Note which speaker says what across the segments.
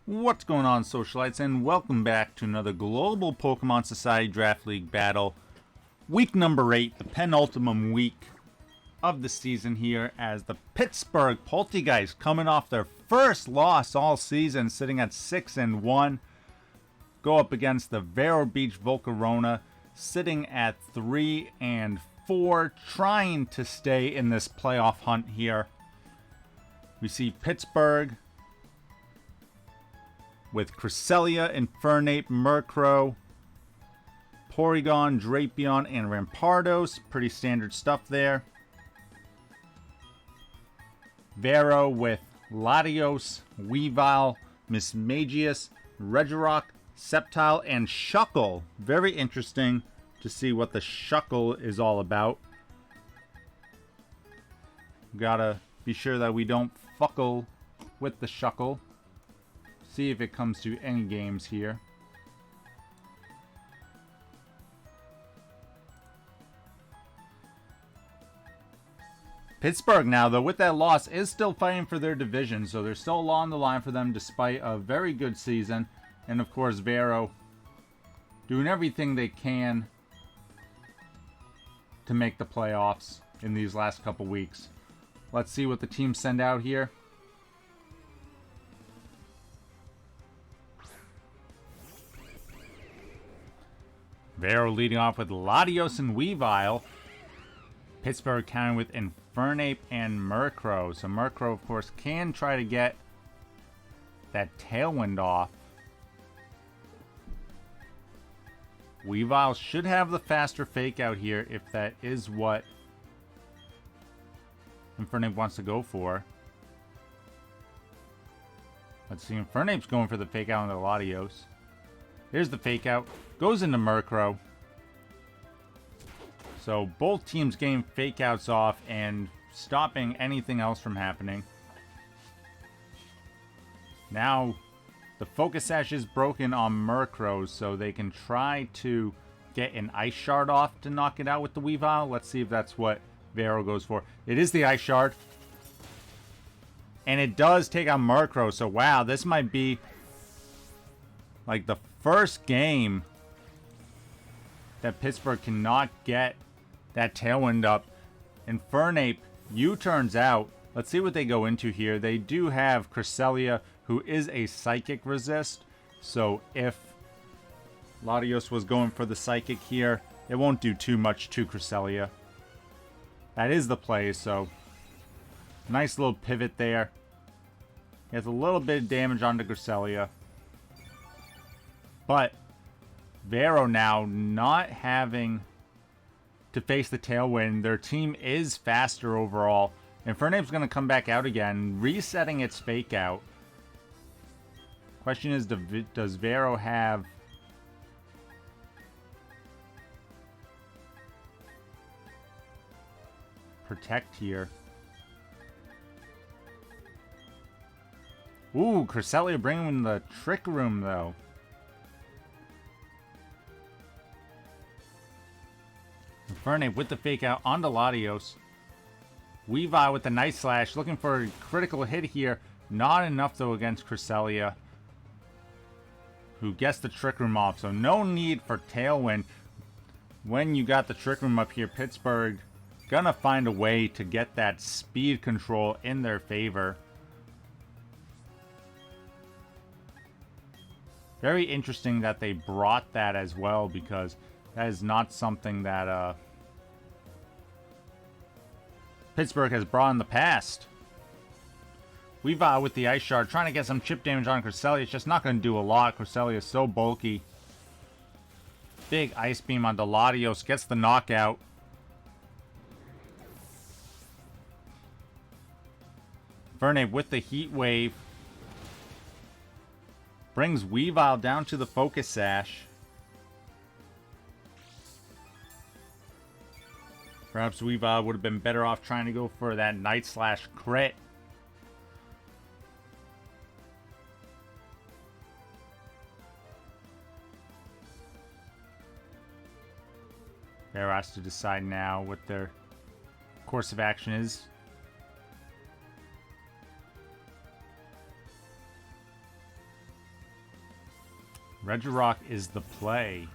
Speaker 1: What's going on, Socialites, and welcome back to another Global Pokémon Society Draft League battle. Week number 8, the penultimate week of the season here, as the Pittsburgh Polteageist, coming off their first loss all season, sitting at 6-1, go up against the Vero Beach Volcarona, sitting at 3-4, trying to stay in this playoff hunt here. We see Pittsburgh with Cresselia, Infernape, Murkrow, Porygon, Drapion, and Rampardos. Pretty standard stuff there. Vero with Latios, Weavile, Mismagius, Regirock, Sceptile, and Shuckle. Very interesting to see what the Shuckle is all about. Gotta be sure that we don't fuckle with the Shuckle. See if it comes to any games here. Pittsburgh now, though, with that loss, is still fighting for their division, so they're still along the line for them despite a very good season. And of course, Vero doing everything they can to make the playoffs in these last couple weeks. Let's see what the teams send out here. Vero leading off with Latios and Weavile. Pittsburgh counting with Infernape and Murkrow. So Murkrow, of course, can try to get that Tailwind off. Weavile should have the faster fake out here if that is what Infernape wants to go for. Let's see, Infernape's going for the fake out on the Latios. Here's the fake out. Goes into Murkrow. So both teams getting fake outs off and stopping anything else from happening. Now the Focus Sash is broken on Murkrow, so they can try to get an Ice Shard off to knock it out with the Weavile. Let's see if that's what Vero goes for. It is the Ice Shard. And it does take out Murkrow. So wow, this might be like the first game that Pittsburgh cannot get that Tailwind up. Infernape U-turns out. Let's see what they go into here. They do have Cresselia, who is a Psychic resist. So if Latios was going for the Psychic here, it won't do too much to Cresselia. That is the play, so nice little pivot there. Gets a little bit of damage onto Cresselia. But Vero now not having to face the Tailwind. Their team is faster overall. Infernape's going to come back out again, resetting its fake out. Question is, does Vero have Protect here? Ooh, Cresselia bringing in the Trick Room, though. Infernape with the fake out onto Latios. Weavile with the Night Slash, looking for a critical hit here. Not enough, though, against Cresselia, who gets the Trick Room off. So no need for Tailwind. When you got the Trick Room up here, Pittsburgh gonna find a way to get that speed control in their favor. Very interesting that they brought that as well, because that is not something that Pittsburgh has brought in the past. Weavile with the Ice Shard, trying to get some chip damage on Cresselia. It's just not going to do a lot. Cresselia is so bulky. Big Ice Beam onto Latios, gets the knockout. Infernape with the Heat Wave. Brings Weavile down to the Focus Sash. Perhaps Weavile would have been better off trying to go for that Night Slash crit. Vero has to decide now what their course of action is. Regirock is the play.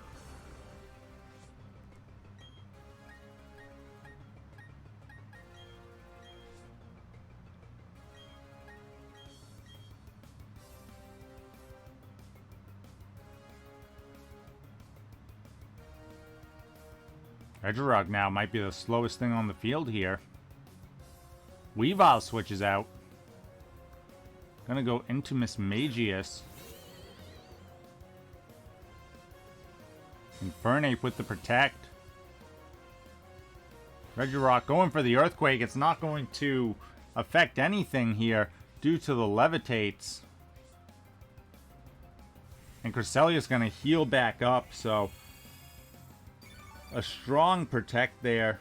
Speaker 1: Regirock now might be the slowest thing on the field here. Weavile switches out. Gonna go into Mismagius. Infernape with the protect. Regirock going for the earthquake. It's not going to affect anything here due to the levitates. And Cresselia is gonna heal back up, so a strong protect there.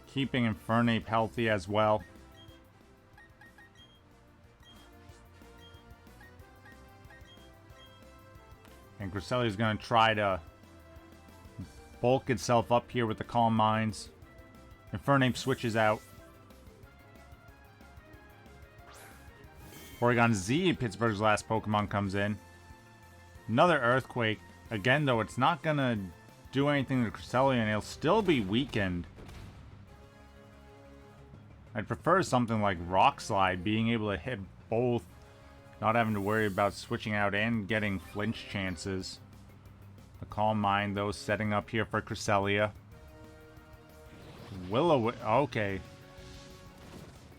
Speaker 1: Keeping Infernape healthy as well. And Cresselia is going to try to bulk itself up here with the Calm Minds. Infernape switches out. Porygon-Z, Pittsburgh's last Pokemon, comes in. Another Earthquake. Again, though, it's not going to do anything to Cresselia, and it'll still be weakened. I'd prefer something like Rock Slide, being able to hit both, not having to worry about switching out and getting flinch chances. The Calm Mind, though, setting up here for Cresselia. Okay.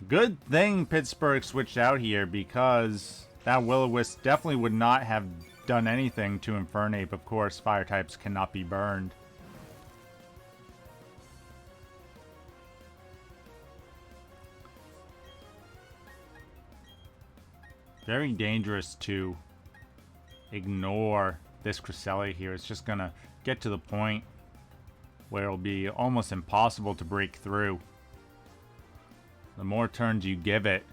Speaker 1: Good thing Pittsburgh switched out here, because that Will-O-Wisp definitely would not have done anything to Infernape. Of course, fire types cannot be burned. Very dangerous to ignore this Cresselia here. It's just gonna get to the point where it'll be almost impossible to break through. The more turns you give it,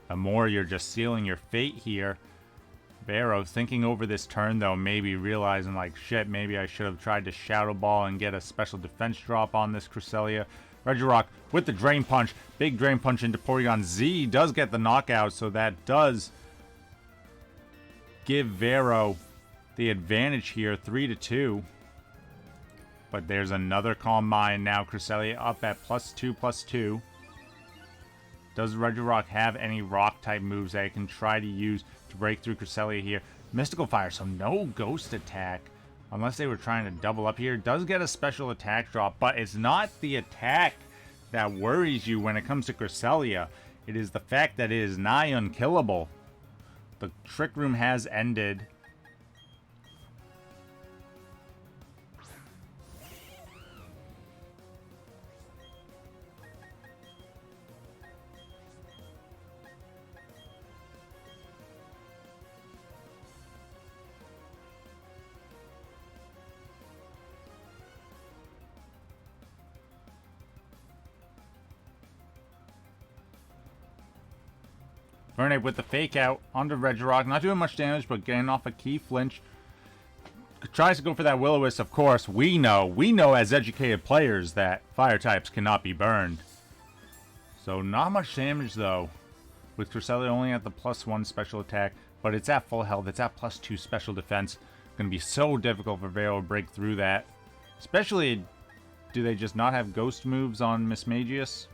Speaker 1: the more you're just sealing your fate here. Vero thinking over this turn, though, maybe realizing, like, shit, maybe I should have tried to Shadow Ball and get a special defense drop on this Cresselia. Regirock with the Drain Punch. Big Drain Punch into Porygon-Z. Does get the knockout, so that does give Vero the advantage here, 3-2. But there's another Calm Mind now. Cresselia up at +2/+2. Does Regirock have any rock-type moves that it can try to use to break through Cresselia here? Mystical Fire, so no Ghost attack. Unless they were trying to double up here. Does get a special attack drop, but it's not the attack that worries you when it comes to Cresselia. It is the fact that it is nigh unkillable. The Trick Room has ended. Infernape with the fake out onto Regirock. Not doing much damage, but getting off a key flinch. Tries to go for that Will-O-Wisp, of course. We know as educated players that fire types cannot be burned. So not much damage, though. With Cresselia only at the +1 special attack. But it's at full health. It's at +2 special defense. Going to be so difficult for Vero to break through that. Especially, do they just not have ghost moves on Mismagius?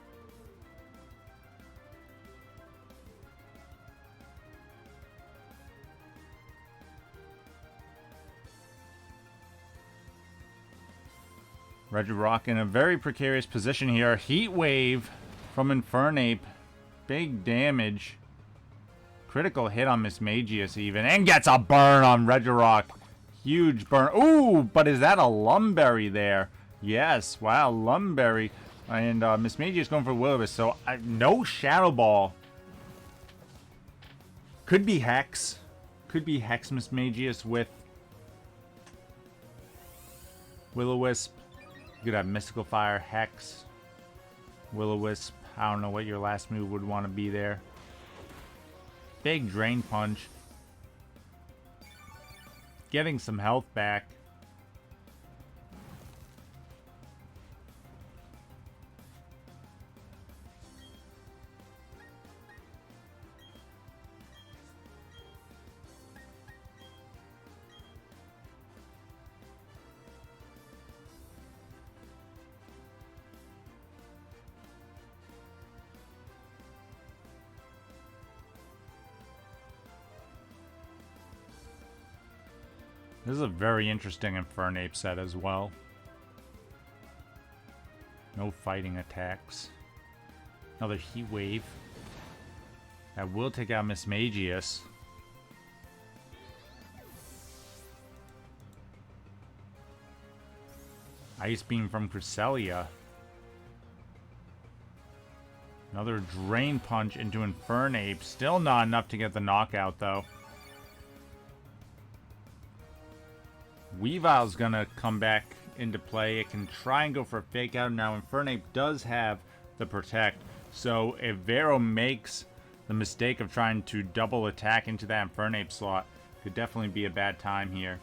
Speaker 1: Regirock in a very precarious position here. Heat Wave from Infernape. Big damage. Critical hit on Mismagius even. And gets a burn on Regirock. Huge burn. Ooh, but is that a Lumberry there? Yes. Wow, Lumberry. And Mismagius going for Will-O-Wisp. So no Shadow Ball. Could be Hex. Could be Hex Mismagius with Will-O-Wisp. You could have Mystical Fire, Hex, Will-O-Wisp. I don't know what your last move would want to be there. Big Drain Punch. Getting some health back. This is a very interesting Infernape set as well. No fighting attacks. Another Heat Wave. That will take out Mismagius. Ice Beam from Cresselia. Another Drain Punch into Infernape. Still not enough to get the knockout, though. Weavile's gonna come back into play. It can try and go for a Fake Out. Now, Infernape does have the Protect. So, if Vero makes the mistake of trying to double attack into that Infernape slot, could definitely be a bad time here.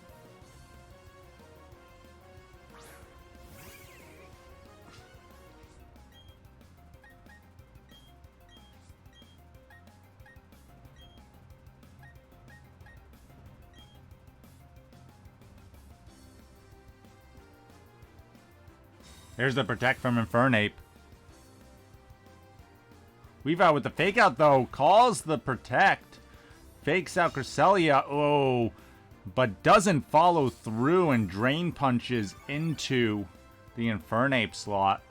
Speaker 1: There's the Protect from Infernape. Weavile with the Fake Out, though, calls the Protect. Fakes out Cresselia. Oh, but doesn't follow through and Drain Punches into the Infernape slot.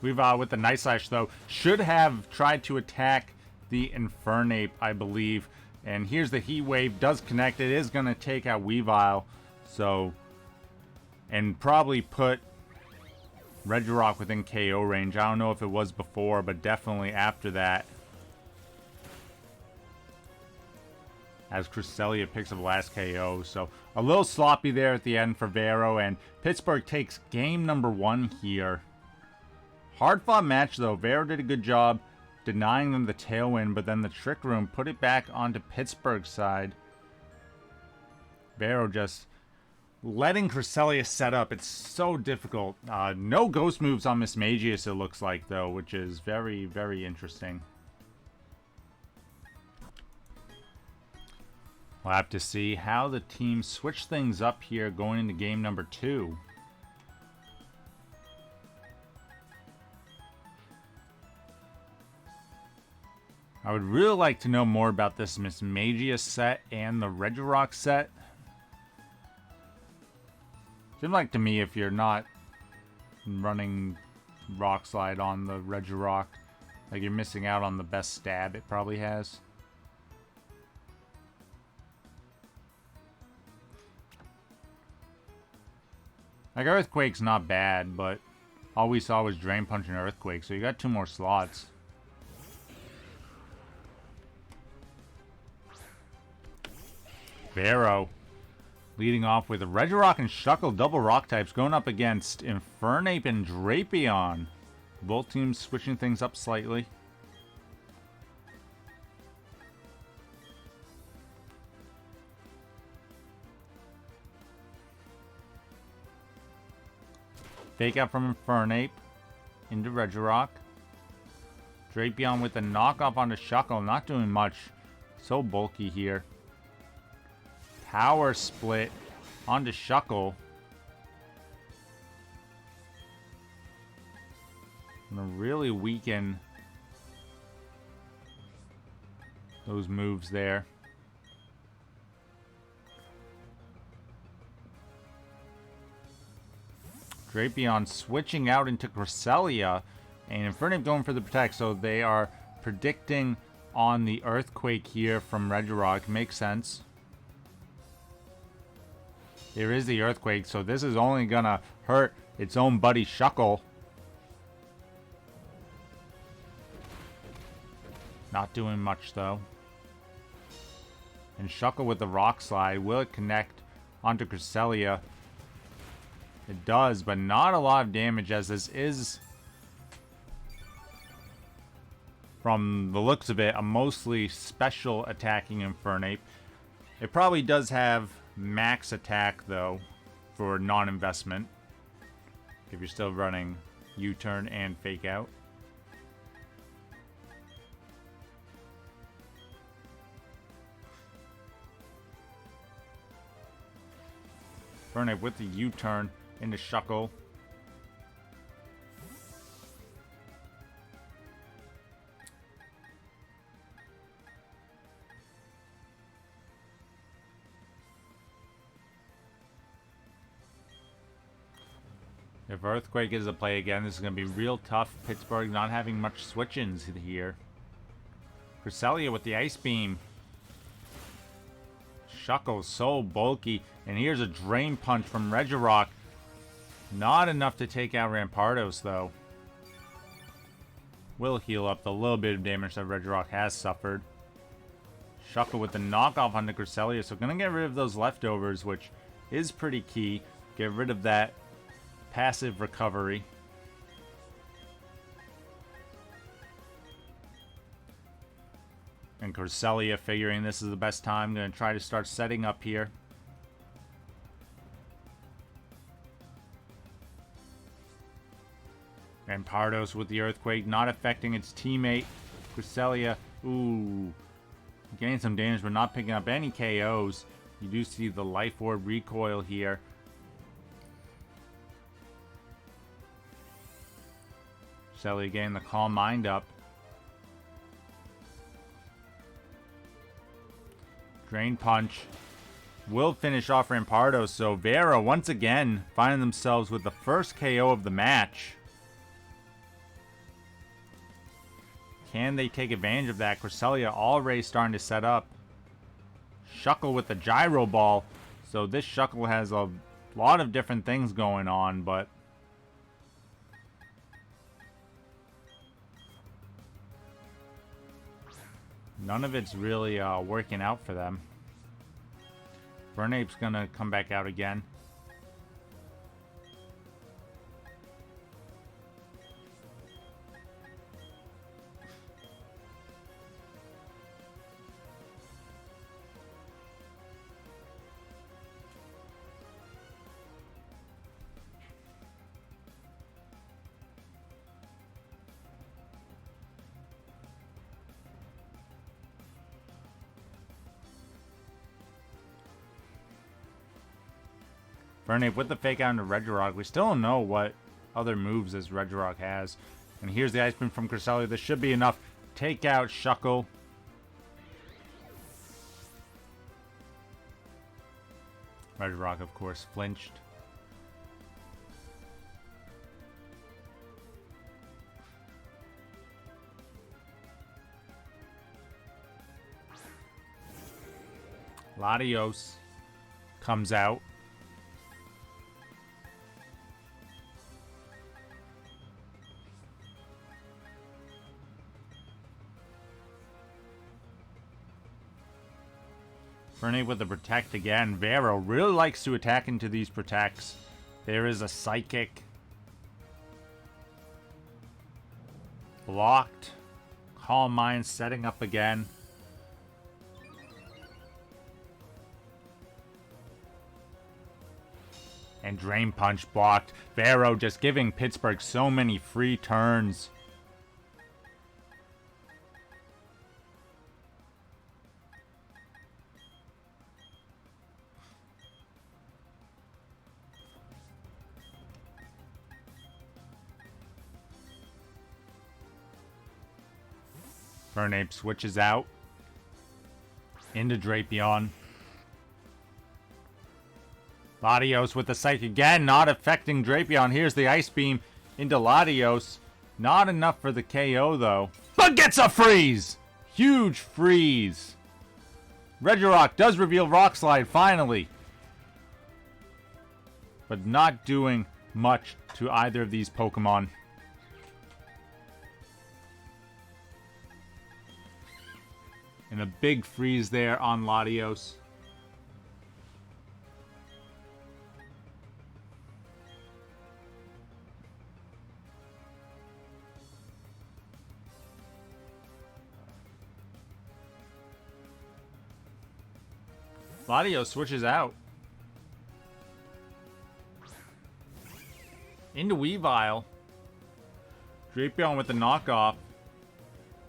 Speaker 1: Weavile with the Night Slash, though, should have tried to attack the Infernape, I believe. And here's the Heat Wave. Does connect. It is going to take out Weavile. So, and probably put Regirock within KO range. I don't know if it was before, but definitely after that. As Cresselia picks up last KO. So, a little sloppy there at the end for Vero. And Pittsburgh takes game number 1 here. Hard-fought match, though. Vero did a good job denying them the Tailwind, but then the Trick Room put it back onto Pittsburgh's side. Vero just letting Cresselia set up. It's so difficult. No Ghost moves on Mismagius, it looks like, though, which is very, very interesting. We'll have to see how the team switch things up here going into game number 2. I would really like to know more about this Mismagius set and the Regirock set. Seems like to me if you're not running Rock Slide on the Regirock, like you're missing out on the best stab it probably has. Like Earthquake's not bad, but all we saw was Drain Punch and Earthquake, so you got 2 more slots. Vero leading off with Regirock and Shuckle, double rock types, going up against Infernape and Drapion. Both teams switching things up slightly. Fake Out from Infernape into Regirock. Drapion with the knockoff onto Shuckle, not doing much. So bulky here. Power Split onto Shuckle. Gonna really weaken those moves there. Drapion switching out into Cresselia, and Infernape going for the Protect, so they are predicting on the Earthquake here from Regirock. Makes sense. There is the Earthquake, so this is only gonna hurt its own buddy Shuckle. Not doing much, though. And Shuckle with the Rock Slide. Will it connect onto Cresselia? It does, but not a lot of damage, as this is, from the looks of it, a mostly special attacking Infernape. It probably does have max attack, though, for non-investment. if you're still running U-turn and fake out. Infernape with the U-turn into Shuckle. If Earthquake is a play again, this is going to be real tough. Pittsburgh not having much switch-ins here. Cresselia with the Ice Beam. Shuckle so bulky. And here's a Drain Punch from Regirock. Not enough to take out Rampardos, though. Will heal up the little bit of damage that Regirock has suffered. Shuckle with the knockoff on the Cresselia. So going to get rid of those leftovers, which is pretty key. Get rid of that passive recovery. And Cresselia figuring this is the best time. Going to try to start setting up here. Rampardos with the Earthquake, not affecting its teammate. Cresselia, ooh, getting some damage but not picking up any KOs. You do see the Life Orb recoil here. Cresselia getting the Calm Mind up. Drain Punch will finish off Rampardos. So Vero once again finding themselves with the first KO of the match. Can they take advantage of that? Cresselia already starting to set up. Shuckle with the Gyro Ball. So this Shuckle has a lot of different things going on, but none of it's really working out for them. Infernape's gonna come back out again. Infernape with the fake out into Regirock. We still don't know what other moves this Regirock has. And here's the Ice Beam from Cresselia. This should be enough. Take out Shuckle. Regirock, of course, flinched. Latios comes out. Infernape with the Protect again. Vero really likes to attack into these Protects. There is a Psychic. Blocked. Calm Mind setting up again. And Drain Punch blocked. Vero just giving Pittsburgh so many free turns. Infernape switches out into Drapion. Latios with the Psych again, not affecting Drapion. Here's the Ice Beam into Latios. Not enough for the KO though, but gets a freeze! Huge freeze. Regirock does reveal Rock Slide finally, but not doing much to either of these Pokemon. And a big freeze there on Latios. Latios switches out Into Weavile. Drapion with the knockoff.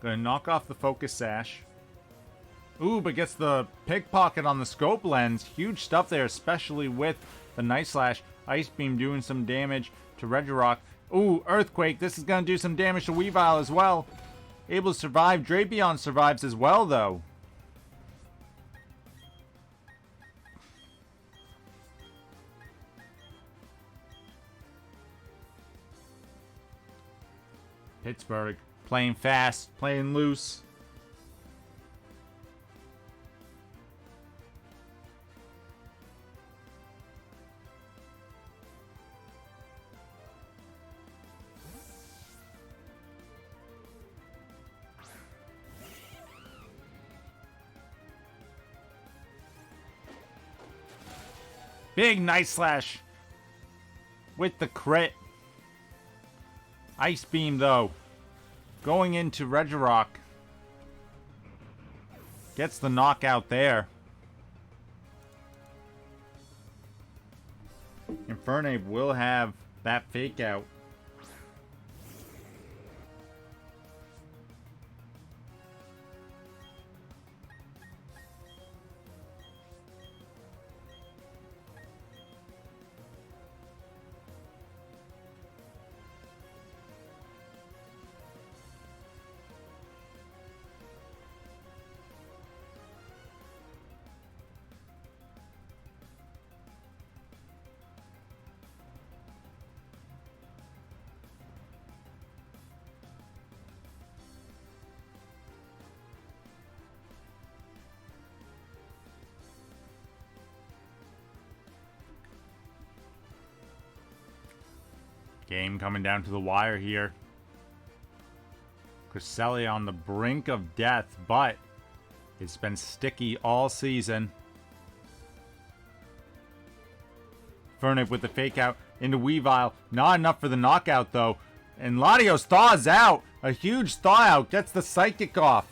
Speaker 1: Gonna knock off the Focus Sash. Ooh, but gets the Pickpocket on the Scope Lens. Huge stuff there, especially with the Night Slash. Ice Beam doing some damage to Regirock. Ooh, Earthquake. This is gonna do some damage to Weavile as well. Able to survive. Drapion survives as well, though. Pittsburgh playing fast, playing loose. Big Night Slash with the crit. Ice Beam, though, going into Regirock. Gets the knockout there. Infernape will have that fake out. Game coming down to the wire here. Cresselia on the brink of death, but it's been sticky all season. Infernape with the fake out into Weavile. Not enough for the knockout, though. And Latios thaws out. A huge thaw out. Gets the Psychic off.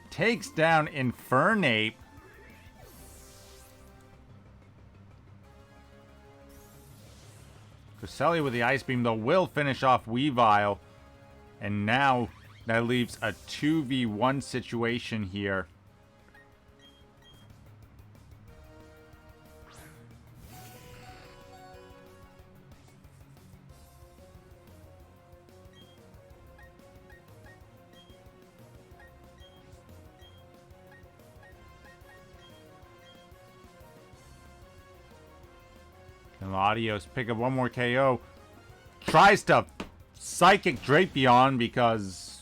Speaker 1: Takes down Infernape. Cresselia with the Ice Beam, though, will finish off Weavile. And now that leaves a 2v1 situation here. And Latios pick up one more KO. Tries to Psychic Drapion because,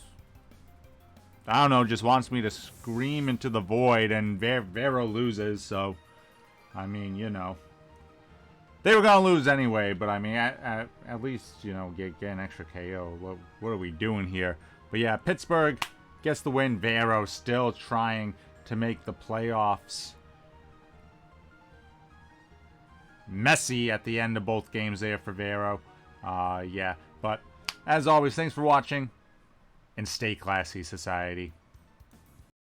Speaker 1: I don't know, just wants me to scream into the void, and Vero loses, so, I mean, you know. They were going to lose anyway, but I mean, at least, you know, get an extra KO. What are we doing here? But yeah, Pittsburgh gets the win. Vero still trying to make the playoffs. Messy at the end of both games there for Vero. Yeah, but as always, thanks for watching, and stay classy, society.